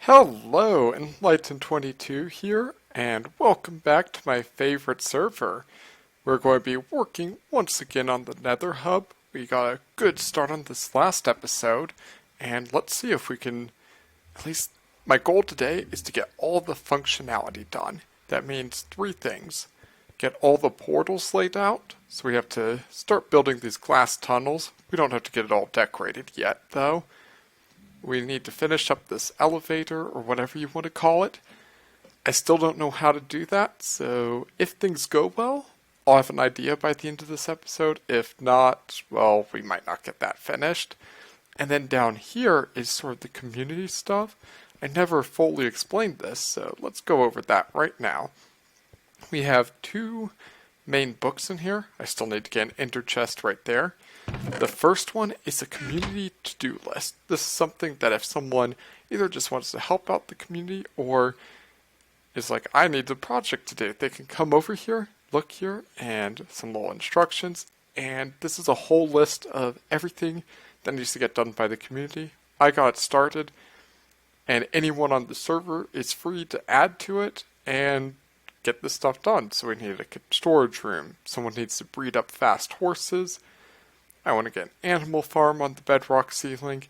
Hello, Enlightened22 here, and welcome back to my favorite server. We're going to be working once again on the Nether Hub. We got a good start on this last episode, and let's see if we can, at least my goal today is to get all the functionality done. That means three things. Get all the portals laid out, so we have to start building these glass tunnels. We don't have to get it all decorated yet, though. We need to finish up this elevator, or whatever you want to call it. I still don't know how to do that, so if things go well, I'll have an idea by the end of this episode. If not, well, we might not get that finished. And then down here is sort of the community stuff. I never fully explained this, so let's go over that right now. We have two main books in here. I still need to get an ender chest right there. The first one is a community to-do list. This is something that if someone either just wants to help out the community or is like, I need a project to do, they can come over here, look here, and some little instructions. And this is a whole list of everything that needs to get done by the community. I got it started, and anyone on the server is free to add to it and get this stuff done. So we need a storage room. Someone needs to breed up fast horses. I want to get an animal farm on the bedrock ceiling,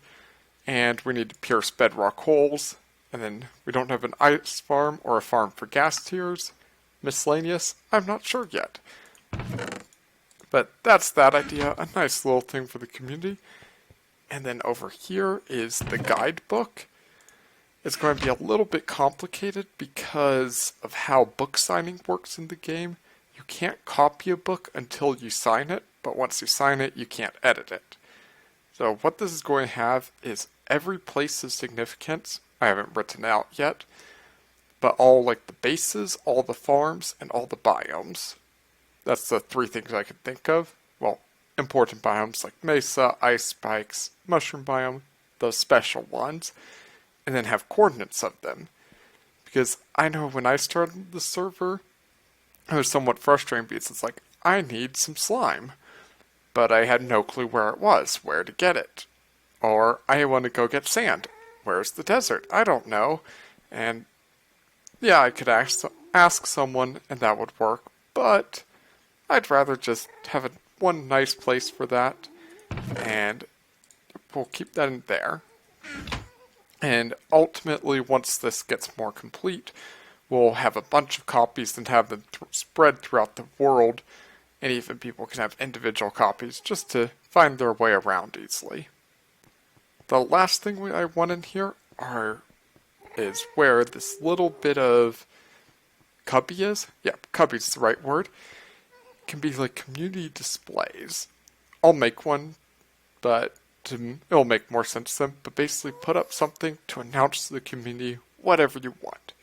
and we need to pierce bedrock holes, and then we don't have an ice farm or a farm for gas tiers. Miscellaneous, I'm not sure yet. But that's that idea, a nice little thing for the community. And then over here is the guidebook. It's going to be a little bit complicated because of how book signing works in the game. You can't copy a book until you sign it, but once you sign it, you can't edit it. So what this is going to have is every place of significance. I haven't written out yet, but all like the bases, all the farms, and all the biomes. That's the three things I could think of. Well, important biomes like mesa, ice spikes, mushroom biome, those special ones, and then have coordinates of them. Because I know when I started the server, it was somewhat frustrating because it's like, I need some slime. But I had no clue where it was, where to get it. Or I want to go get sand. Where's the desert? I don't know. And yeah, I could ask someone and that would work, but I'd rather just have one nice place for that, and we'll keep that in there. And ultimately, once this gets more complete, we'll have a bunch of copies and have them spread throughout the world, and even people can have individual copies just to find their way around easily. The last thing I want in here is where this little bit of cubby is. Yeah, cubby's the right word. It can be like community displays. I'll make one, but it'll make more sense then. But basically put up something to announce to the community whatever you want.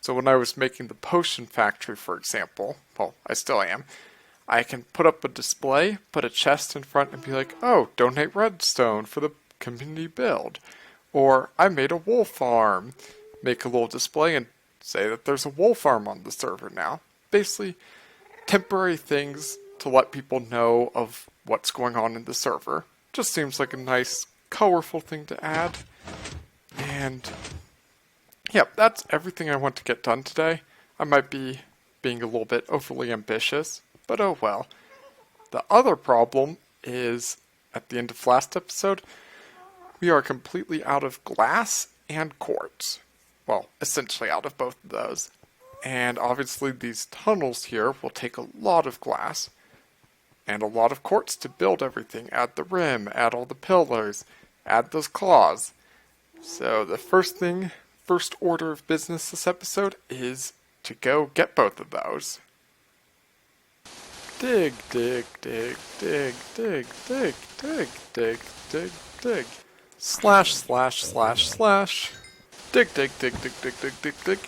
So when I was making the potion factory, for example, well, I still am, I can put up a display, put a chest in front, and be like, oh, donate redstone for the community build. Or, I made a wool farm. Make a little display and say that there's a wool farm on the server now. Basically, temporary things to let people know of what's going on in the server. Just seems like a nice, colorful thing to add. And, yep, that's everything I want to get done today. I might be being a little bit overly ambitious, but oh well. The other problem is, at the end of last episode, we are completely out of glass and quartz. Well, essentially out of both of those. And obviously these tunnels here will take a lot of glass and a lot of quartz to build everything. Add the rim, add all the pillars, add those claws. So the first order of business this episode is to go get both of those. Dig, dig, dig, dig, dig, dig, dig, dig, dig, dig. Slash, slash, slash, slash. Dig, dig, dig, dig, dig, dig, dig, dig.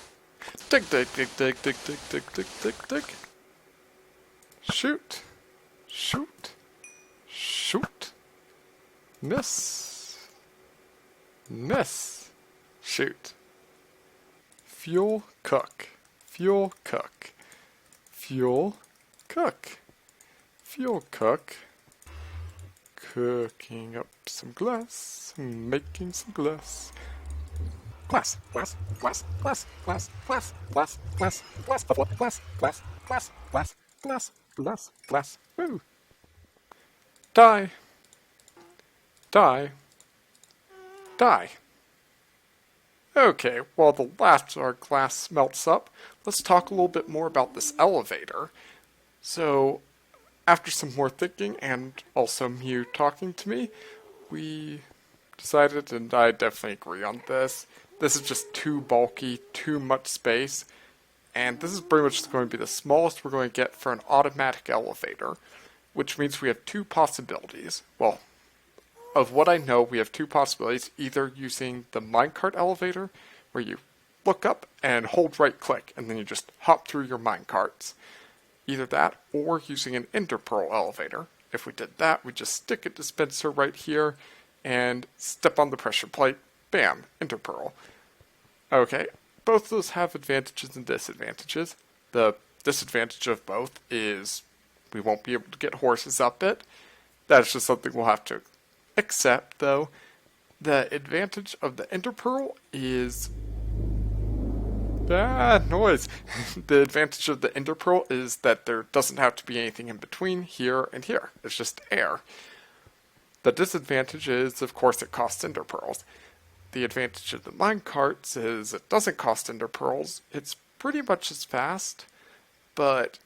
Dig, dig, dig, dig, dig, dig, dig, dig, dig, dig. Shoot. Shoot. Shoot. Miss. Miss. Shoot. Fuel, cook. Fuel, cook. Fuel, cook. Fuel, cook. Cooking up some glass. Making some glass. glass, glass, glass, glass, glass, glass, glass, glass, glass, glass, glass, glass, glass, glass, glass, glass, glass. Woo! Die, die, die. Okay, while the last of our glass melts up, let's talk a little bit more about this elevator. So, after some more thinking and also Mew talking to me, we decided, and I definitely agree on this, this is just too bulky, too much space, and this is pretty much going to be the smallest we're going to get for an automatic elevator, which means we have two possibilities. Well, of what I know, we have two possibilities, either using the minecart elevator, where you look up and hold right click, and then you just hop through your minecarts. Either that, or using an ender pearl elevator. If we did that, we just stick a dispenser right here, and step on the pressure plate, bam, ender pearl. Okay, both of those have advantages and disadvantages. The disadvantage of both is we won't be able to get horses up it. That's just something we'll have to accept, though. The advantage of the ender pearl is noise. The advantage of the ender pearl is that there doesn't have to be anything in between here and here. It's just air. The disadvantage is, of course, it costs ender pearls. The advantage of the minecarts is it doesn't cost ender pearls. It's pretty much as fast, but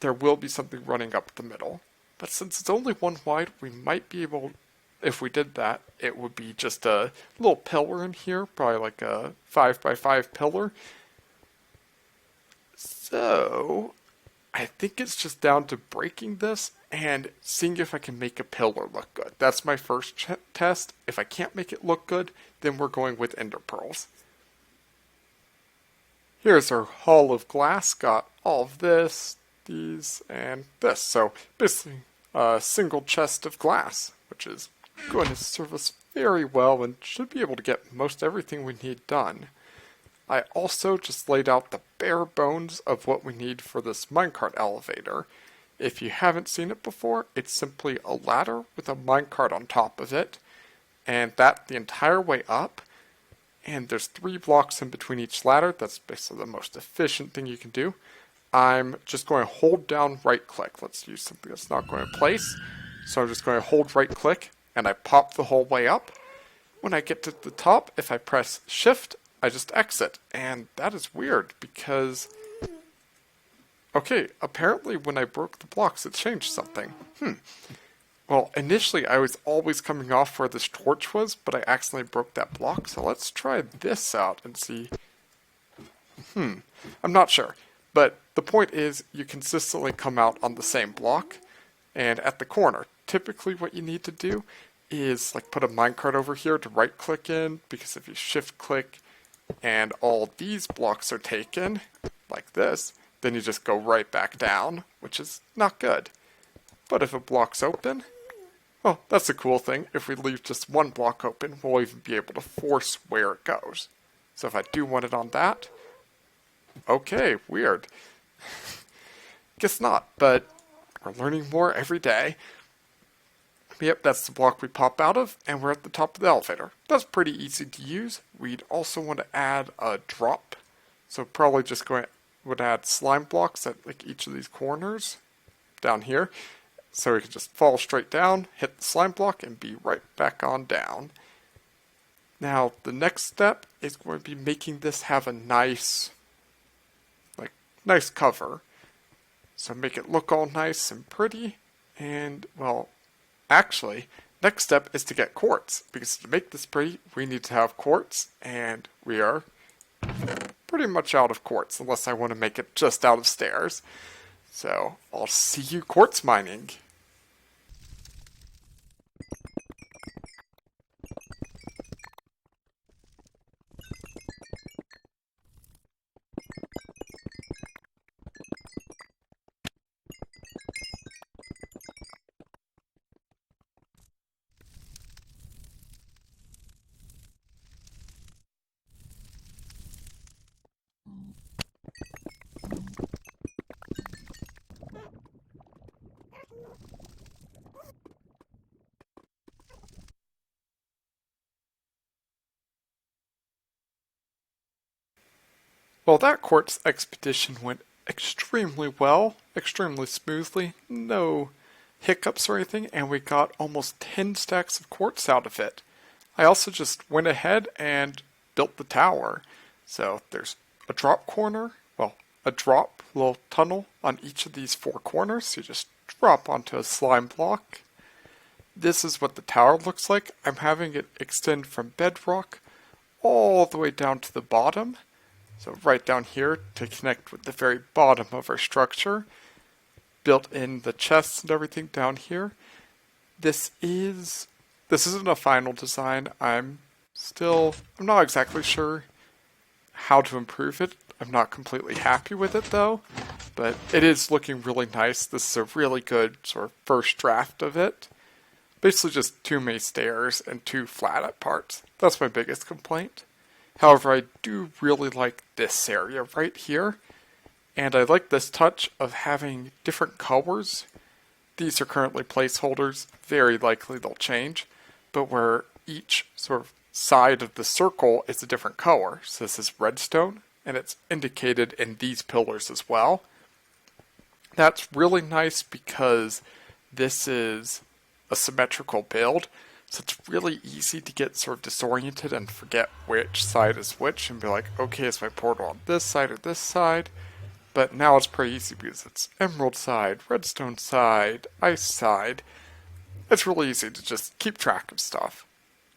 there will be something running up the middle. But since it's only one wide, we might be able, if we did that, it would be just a little pillar in here, probably like a 5x5 pillar. So, I think it's just down to breaking this and seeing if I can make a pillar look good. That's my first test. If I can't make it look good, then we're going with ender pearls. Here's our hull of glass. Got all of this, these, and this. So basically a single chest of glass, which is going to serve us very well and should be able to get most everything we need done. I also just laid out the bare bones of what we need for this minecart elevator. If you haven't seen it before, it's simply a ladder with a minecart on top of it, and that the entire way up. And there's 3 blocks in between each ladder. That's basically the most efficient thing you can do. I'm just going to hold down right click. Let's use something that's not going to place. So I'm just going to hold right click, and I pop the whole way up. When I get to the top, if I press shift, I just exit, and that is weird because, okay, apparently when I broke the blocks it changed something. Well, initially I was always coming off where this torch was, but I accidentally broke that block, so let's try this out and see. I'm not sure, but the point is you consistently come out on the same block, and at the corner. Typically what you need to do is like put a minecart over here to right click in, because if you shift click and all these blocks are taken, like this, then you just go right back down, which is not good. But if a block's open, well, that's a cool thing. If we leave just one block open, we'll even be able to force where it goes. So if I do want it on that, okay, weird. Guess not, but we're learning more every day. Yep, that's the block we pop out of, and we're at the top of the elevator. That's pretty easy to use. We'd also want to add a drop, so probably just would add slime blocks at like each of these corners down here, so we can just fall straight down, hit the slime block, and be right back on down. Now, the next step is going to be making this have a nice cover. So make it look all nice and pretty, and well, actually, next step is to get quartz, because to make this pretty, we need to have quartz, and we are pretty much out of quartz, unless I want to make it just out of stairs. So, I'll see you quartz mining. Well, that quartz expedition went extremely well, extremely smoothly, no hiccups or anything, and we got almost 10 stacks of quartz out of it. I also just went ahead and built the tower. So there's a drop corner, well, a drop little tunnel on each of these four corners. So you just drop onto a slime block. This is what the tower looks like. I'm having it extend from bedrock all the way down to the bottom. So right down here to connect with the very bottom of our structure. Built in the chests and everything down here. This isn't a final design. I'm not exactly sure how to improve it. I'm not completely happy with it though, but it is looking really nice. This is a really good sort of first draft of it. Basically just too many stairs and too flat at parts. That's my biggest complaint. However, I do really like this area right here, and I like this touch of having different colors. These are currently placeholders, very likely they'll change, but where each sort of side of the circle is a different color. So this is redstone, and it's indicated in these pillars as well. That's really nice because this is a symmetrical build, so it's really easy to get sort of disoriented and forget which side is which and be like, okay, is my portal on this side or this side? But now it's pretty easy because it's emerald side, redstone side, ice side. It's really easy to just keep track of stuff.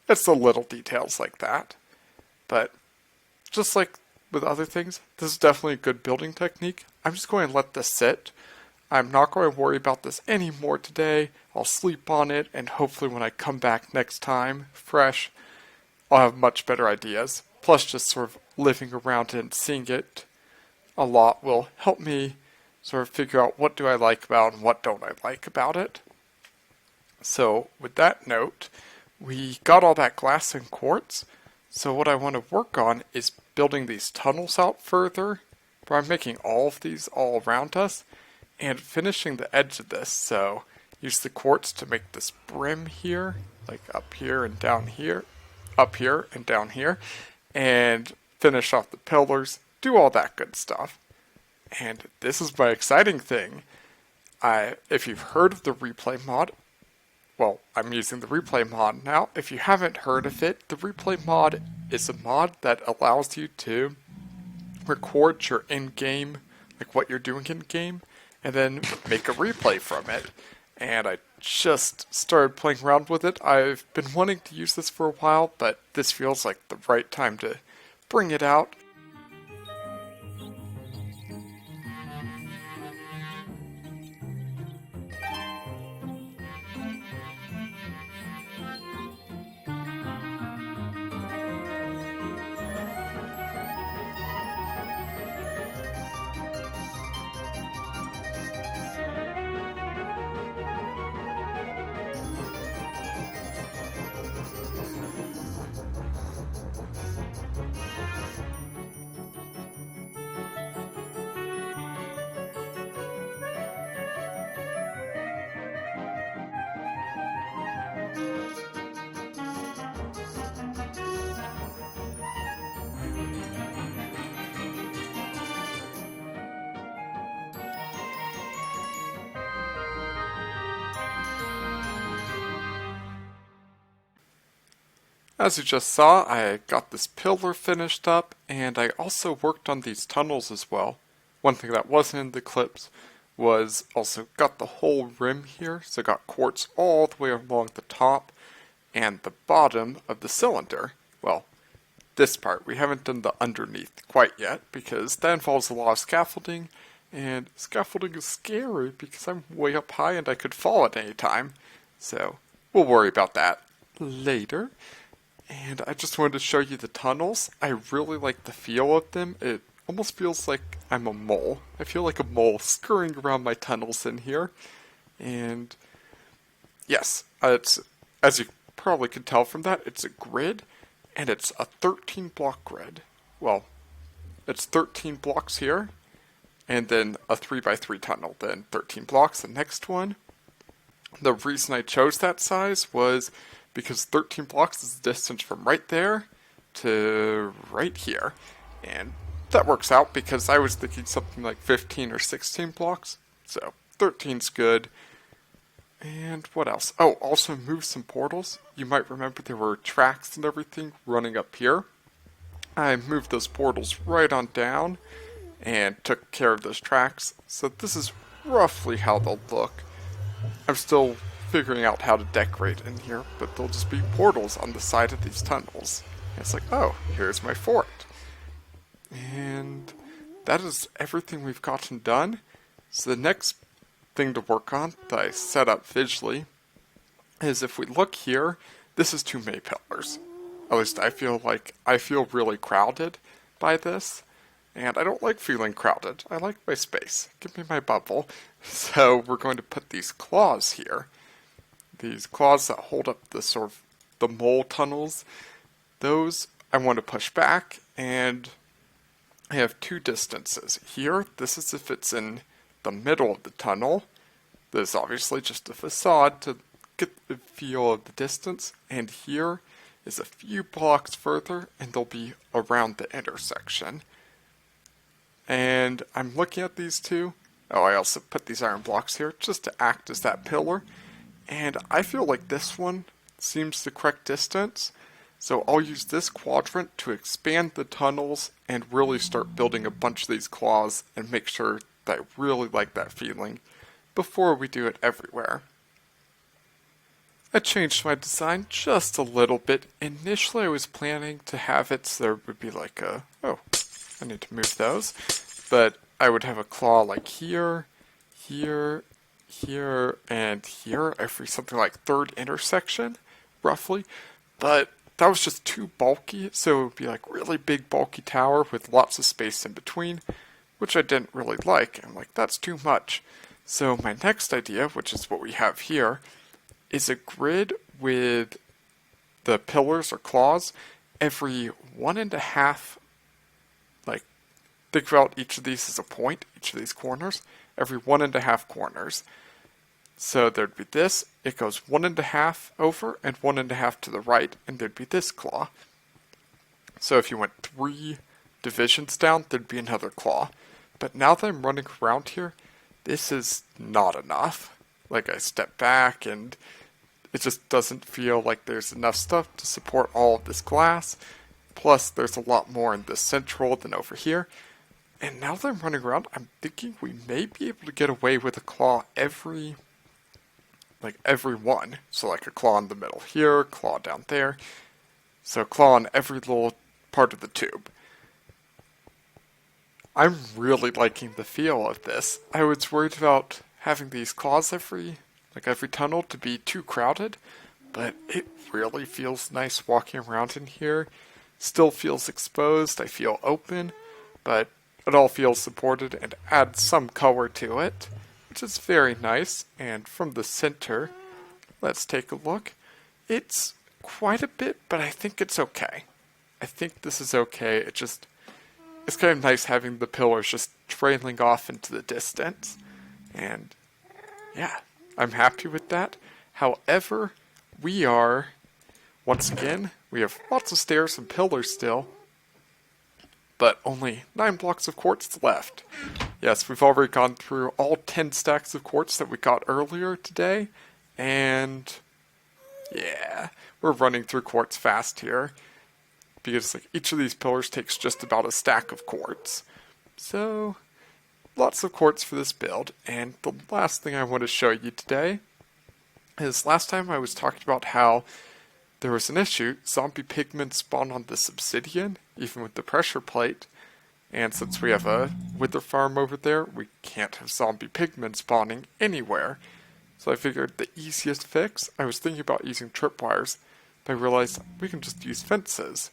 It's the little details like that. But just like with other things, this is definitely a good building technique. I'm just going to let this sit. I'm not going to worry about this anymore today. I'll sleep on it, and hopefully when I come back next time, fresh, I'll have much better ideas. Plus just sort of living around it and seeing it a lot will help me sort of figure out what do I like about and what don't I like about it. So with that note, we got all that glass and quartz. So what I want to work on is building these tunnels out further, where I'm making all of these all around us, and finishing the edge of this. So use the quartz to make this brim here, like up here and down here, up here and down here, and finish off the pillars, do all that good stuff. And this is my exciting thing. If you've heard of the replay mod, well, I'm using the replay mod now. If you haven't heard of it, the replay mod is a mod that allows you to record your in-game, like what you're doing in-game, and then make a replay from it. And I just started playing around with it. I've been wanting to use this for a while, but this feels like the right time to bring it out. As you just saw, I got this pillar finished up, and I also worked on these tunnels as well. One thing that wasn't in the clips was also got the whole rim here, so got quartz all the way along the top and the bottom of the cylinder. Well, this part, we haven't done the underneath quite yet, because that involves a lot of scaffolding, and scaffolding is scary because I'm way up high and I could fall at any time. So, we'll worry about that later. And I just wanted to show you the tunnels. I really like the feel of them. It almost feels like I'm a mole. I feel like a mole scurrying around my tunnels in here. And yes, it's, as you probably could tell from that, it's a grid, and it's a 13 block grid. Well, it's 13 blocks here, and then a 3x3 tunnel, then 13 blocks the next one. The reason I chose that size was because 13 blocks is the distance from right there to right here. And that works out because I was thinking something like 15 or 16 blocks. So 13's good. And what else? Oh, also move some portals. You might remember there were tracks and everything running up here. I moved those portals right on down and took care of those tracks. So this is roughly how they'll look. I'm still figuring out how to decorate in here, but there'll just be portals on the side of these tunnels. And it's like, oh, here's my fort. And that is everything we've gotten done. So the next thing to work on that I set up visually is if we look here, this is too many pillars. At least I feel really crowded by this. And I don't like feeling crowded. I like my space. Give me my bubble. So we're going to put these claws here. These claws that hold up the sort of the mole tunnels. Those I want to push back, and I have two distances. Here, this is if it's in the middle of the tunnel. This is obviously just a facade to get the feel of the distance. And here is a few blocks further, and they'll be around the intersection. And I'm looking at these two. Oh, I also put these iron blocks here just to act as that pillar. And I feel like this one seems the correct distance. So I'll use this quadrant to expand the tunnels and really start building a bunch of these claws and make sure that I really like that feeling before we do it everywhere. I changed my design just a little bit. Initially I was planning to have it so there would be like a, oh, I need to move those. But I would have a claw like here, here, here, and here, every something like third intersection, roughly. But that was just too bulky, so it would be like really big bulky tower with lots of space in between, which I didn't really like. I'm like, that's too much. So my next idea, which is what we have here, is a grid with the pillars or claws every 1.5, like, think about each of these as a point, each of these corners, every 1.5 corners. So there'd be this, it goes 1.5 over and 1.5 to the right, and there'd be this claw. So if you went 3 divisions down, there'd be another claw. But now that I'm running around here, this is not enough. Like, I step back and it just doesn't feel like there's enough stuff to support all of this glass. Plus, there's a lot more in this central than over here. And now that I'm running around, I'm thinking we may be able to get away with a claw every one. So like a claw in the middle here, claw down there. So claw on every little part of the tube. I'm really liking the feel of this. I was worried about having these claws every tunnel to be too crowded, but it really feels nice walking around in here. Still feels exposed, I feel open, but it all feels supported and adds some color to it, which is very nice. And from the center, let's take a look. It's quite a bit, but I think it's okay. I think this is okay. It's kind of nice having the pillars just trailing off into the distance. And yeah, I'm happy with that. However, once again, we have lots of stairs and pillars still, but only 9 blocks of quartz left. Yes, we've already gone through all 10 stacks of quartz that we got earlier today, and yeah, we're running through quartz fast here, because each of these pillars takes just about a stack of quartz. So, lots of quartz for this build, and the last thing I want to show you today is last time I was talking about how there was an issue. Zombie pigmen spawn on this obsidian, even with the pressure plate. And since we have a wither farm over there, we can't have zombie pigmen spawning anywhere. So I figured the easiest fix, I was thinking about using tripwires, but I realized we can just use fences.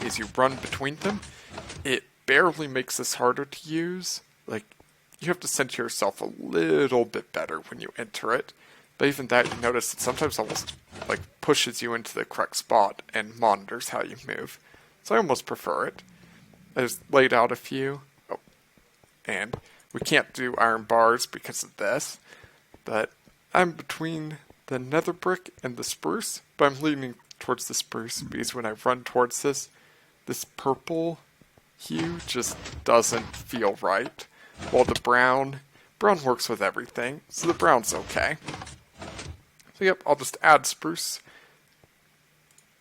As you run between them, it barely makes this harder to use. You have to center yourself a little bit better when you enter it. But even that, you notice it sometimes almost pushes you into the correct spot and monitors how you move. So I almost prefer it. I just laid out a few. Oh, and we can't do iron bars because of this. But I'm between the nether brick and the spruce. But I'm leaning towards the spruce because when I run towards this purple hue just doesn't feel right. While the brown works with everything, so the brown's okay. So yep, I'll just add spruce.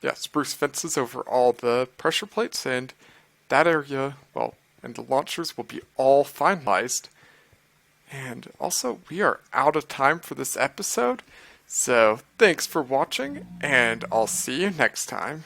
Yeah, spruce fences over all the pressure plates, and that area, well, and the launchers will be all finalized. And also, we are out of time for this episode, so thanks for watching, and I'll see you next time.